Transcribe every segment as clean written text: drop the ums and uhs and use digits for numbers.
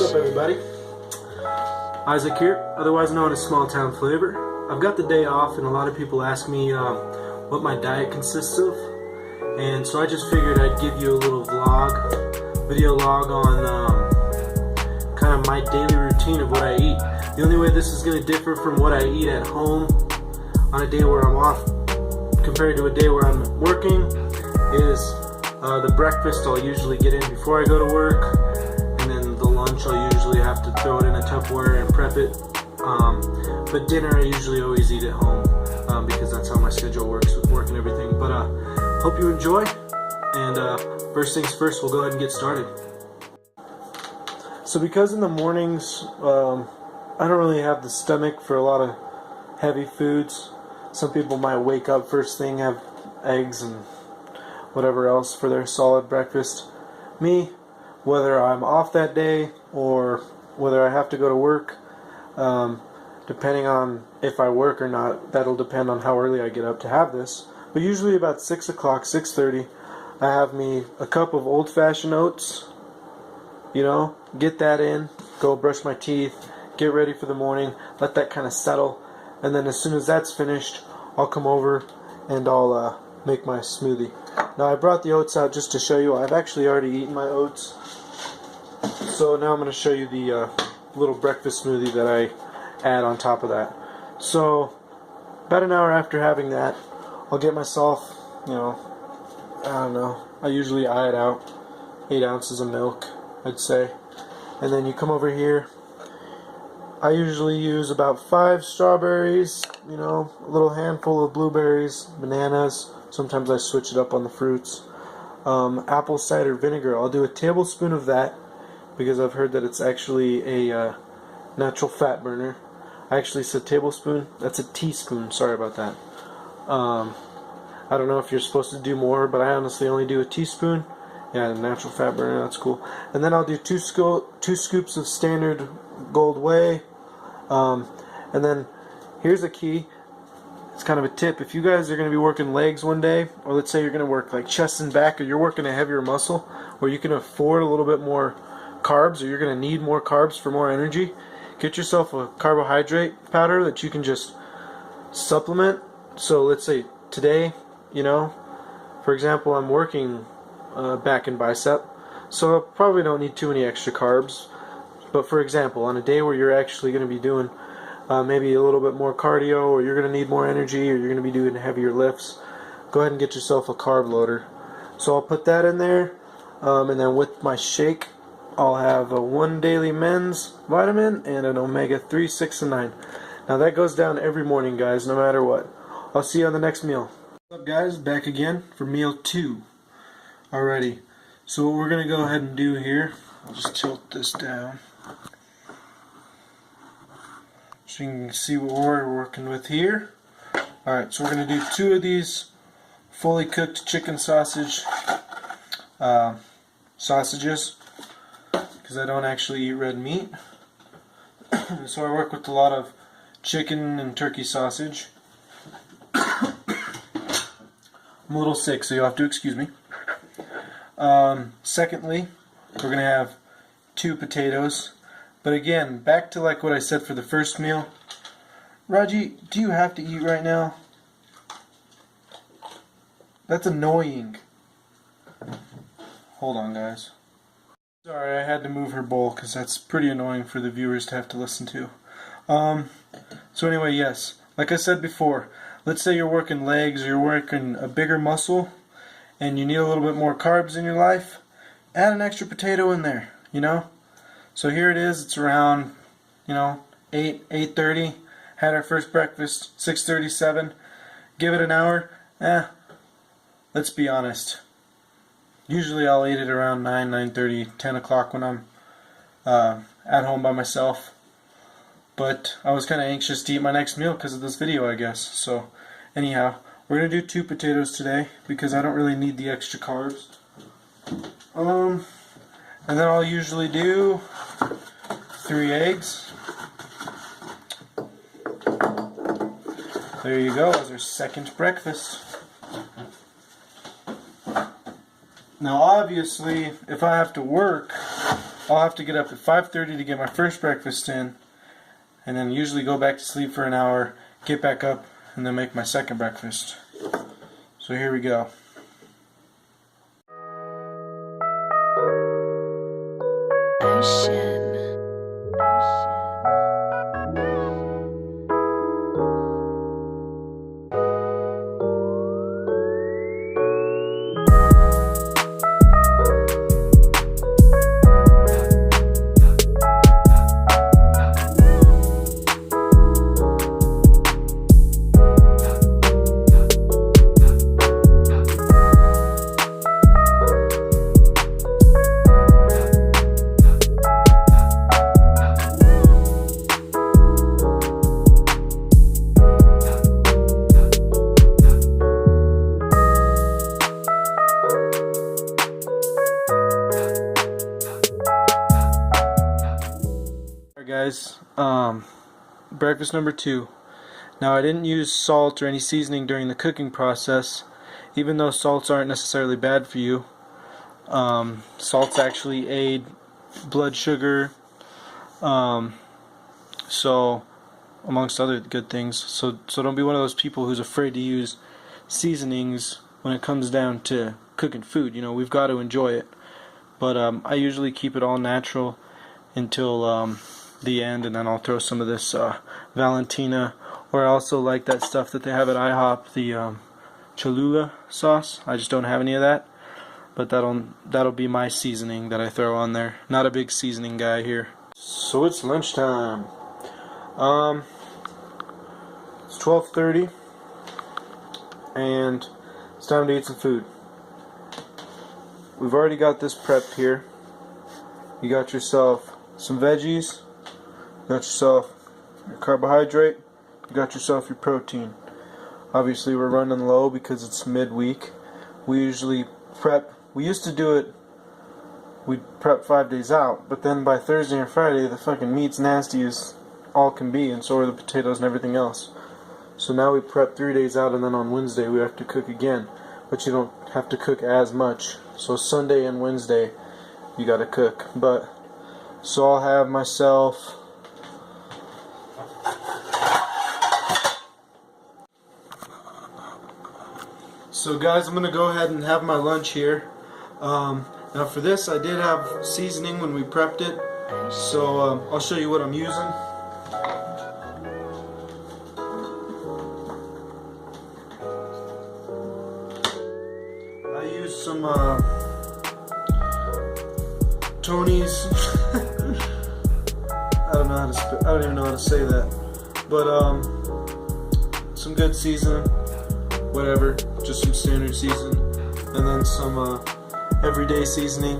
What's up, everybody? Isaac here, otherwise known as SmallTownFlavor. I've got the day off, and a lot of people ask me what my diet consists of, and so I just figured I'd give you a little video log on kind of my daily routine of what I eat. The only way this is going to differ from what I eat at home on a day where I'm off compared to a day where I'm working is the breakfast I'll usually get in before I go to work, and then the lunch I'll usually have to throw it in a Tupperware and prep it. But dinner I usually always eat at home because that's how my schedule works with work and everything. But hope you enjoy, and first things first, we'll go ahead and get started. So because in the mornings I don't really have the stomach for a lot of heavy foods. Some people might wake up first thing, have eggs and whatever else for their solid breakfast. Me, whether I'm off that day or whether I have to go to work, depending on if I work or not, that'll depend on how early I get up to have this. But usually about 6 o'clock, 6:30, I have me a cup of old-fashioned oats. You know, get that in, go brush my teeth, get ready for the morning, let that kind of settle, and then as soon as that's finished, I'll come over and I'll make my smoothie. Now I brought the oats out just to show you. I've actually already eaten my oats. So now I'm going to show you the little breakfast smoothie that I add on top of that. So about an hour after having that, I'll get myself, you know, I don't know, I usually eye it out, 8 ounces of milk, I'd say. And then you come over here. I usually use about 5 strawberries, you know, a little handful of blueberries, bananas. Sometimes I switch it up on the fruits. Apple cider vinegar. I'll do a tablespoon of that because I've heard that it's actually a natural fat burner. I actually said tablespoon. That's a teaspoon. Sorry about that. I don't know if you're supposed to do more, but I honestly only do a teaspoon. Yeah, natural fat burner. That's cool. And then I'll do two scoops of standard Gold Whey. And then here's a key. It's kind of a tip. If you guys are going to be working legs one day, or let's say you're going to work like chest and back, or you're working a heavier muscle where you can afford a little bit more carbs, or you're going to need more carbs for more energy, get yourself a carbohydrate powder that you can just supplement. So let's say today, you know, for example, I'm working back and bicep, so I probably don't need too many extra carbs. But for example, on a day where you're actually going to be doing maybe a little bit more cardio, or you're going to need more energy, or you're going to be doing heavier lifts, go ahead and get yourself a carb loader. So I'll put that in there, and then with my shake, I'll have a 1 daily men's vitamin and an omega-3, 6, and 9. Now that goes down every morning, guys, no matter what. I'll see you on the next meal. What's up, guys? Back again for meal 2. Alrighty. So what we're going to go ahead and do here, I'll just tilt this down so you can see what we're working with here. Alright, so we're going to do 2 of these fully cooked chicken sausages, because I don't actually eat red meat. So I work with a lot of chicken and turkey sausage. I'm a little sick, so you'll have to excuse me. Secondly, we're going to have 2 potatoes. But again, back to like what I said for the first meal. Raji, do you have to eat right now? That's annoying. Hold on, guys. Sorry, I had to move her bowl because that's pretty annoying for the viewers to have to listen to. So anyway, yes, like I said before, let's say you're working legs or you're working a bigger muscle and you need a little bit more carbs in your life, add an extra potato in there, you know? So here it is, it's around, you know, 8:30, had our first breakfast, 6:37, give it an hour, let's be honest. Usually I'll eat it around 9:30, 10 o'clock when I'm at home by myself. But I was kind of anxious to eat my next meal because of this video, I guess. So anyhow, we're going to do 2 potatoes today because I don't really need the extra carbs. And then I'll usually do 3 eggs. There you go, as our second breakfast. Now obviously, if I have to work, I'll have to get up at 5:30 to get my first breakfast in, and then usually go back to sleep for an hour, get back up, and then make my second breakfast. So here we go. Ocean. Guys, breakfast number 2. Now, I didn't use salt or any seasoning during the cooking process, even though salts aren't necessarily bad for you. Salts actually aid blood sugar, so amongst other good things. So don't be one of those people who's afraid to use seasonings when it comes down to cooking food. You know, we've got to enjoy it. But I usually keep it all natural until the end, and then I'll throw some of this Valentina, or I also like that stuff that they have at IHOP, the Cholula sauce. I just don't have any of that, but that'll be my seasoning that I throw on there. Not a big seasoning guy here. So it's lunchtime. It's 12:30, and it's time to eat some food. We've already got this prepped here. You got yourself some veggies. You got yourself your carbohydrate. You got yourself your protein. Obviously we're running low because it's midweek. We usually prep. We used to do it. We'd prep 5 days out, but then by Thursday or Friday the fucking meat's nasty as all can be, and so are the potatoes and everything else. So now we prep 3 days out, and then on Wednesday we have to cook again. But you don't have to cook as much. So Sunday and Wednesday you gotta cook. But so I'll have myself So guys, I'm gonna go ahead and have my lunch here. Now for this, I did have seasoning when we prepped it, so I'll show you what I'm using. I use some Tony's. I don't even know how to say that, but some good seasoning, whatever, just some standard seasoning, and then some everyday seasoning.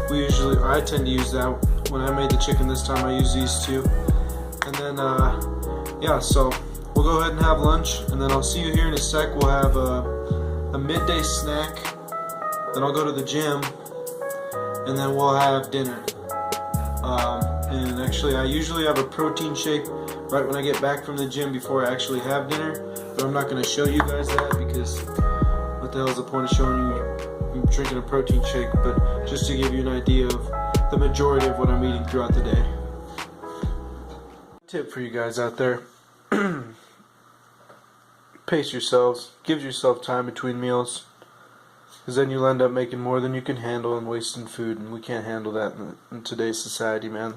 I tend to use that when I made the chicken this time. I use these two, and then yeah. So we'll go ahead and have lunch, and then I'll see you here in a sec. We'll have a midday snack, then I'll go to the gym, and then we'll have dinner. And actually, I usually have a protein shake right when I get back from the gym before I actually have dinner. But I'm not going to show you guys that, because what the hell is the point of showing you drinking a protein shake? But just to give you an idea of the majority of what I'm eating throughout the day. Tip for you guys out there: pace yourselves, give yourself time between meals, because then you'll end up making more than you can handle and wasting food, and we can't handle that in today's society, man.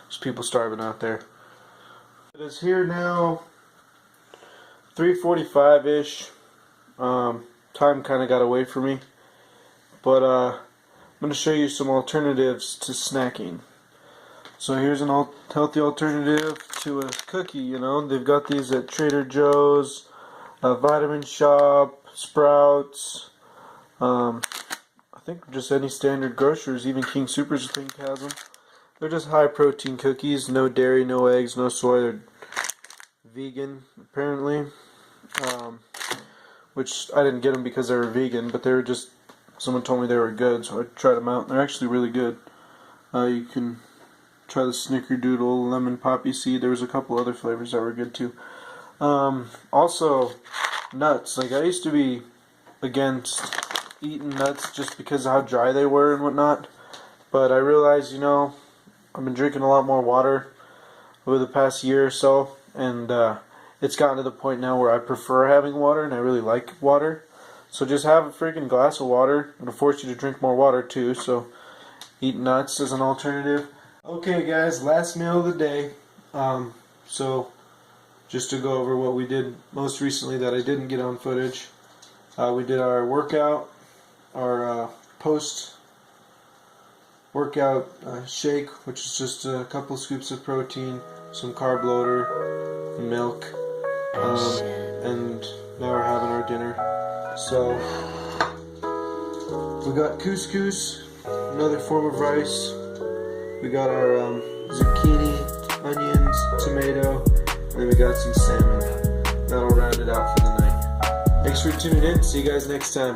There's people starving out there. It is here now, 3:45-ish. Time kind of got away from me, but I'm going to show you some alternatives to snacking. So here's an healthy alternative to a cookie. You know, they've got these at Trader Joe's, Vitamin Shop, Sprouts. I think just any standard grocers, even King Soopers I think has them. They're just high protein cookies, no dairy, no eggs, no soy. They're vegan apparently, which I didn't get them because they were vegan, but they were just, someone told me they were good, so I tried them out. They're actually really good. You can try the Snickerdoodle, lemon poppy seed. There was a couple other flavors that were good too. Also nuts. Like, I used to be against eating nuts just because of how dry they were and whatnot, but I realized, you know, I've been drinking a lot more water over the past year or so, and it's gotten to the point now where I prefer having water, and I really like water. So just have a freaking glass of water. It'll force you to drink more water too, so eat nuts as an alternative. Okay guys, last meal of the day. So just to go over what we did most recently that I didn't get on footage. We did our workout, our post-workout shake, which is just a couple scoops of protein, some carb loader, and milk, and now we're having our dinner. So we got couscous, another form of rice. We got our zucchini, onions, tomato, and then we got some salmon. That'll round it out for the night. Thanks for tuning in. See you guys next time.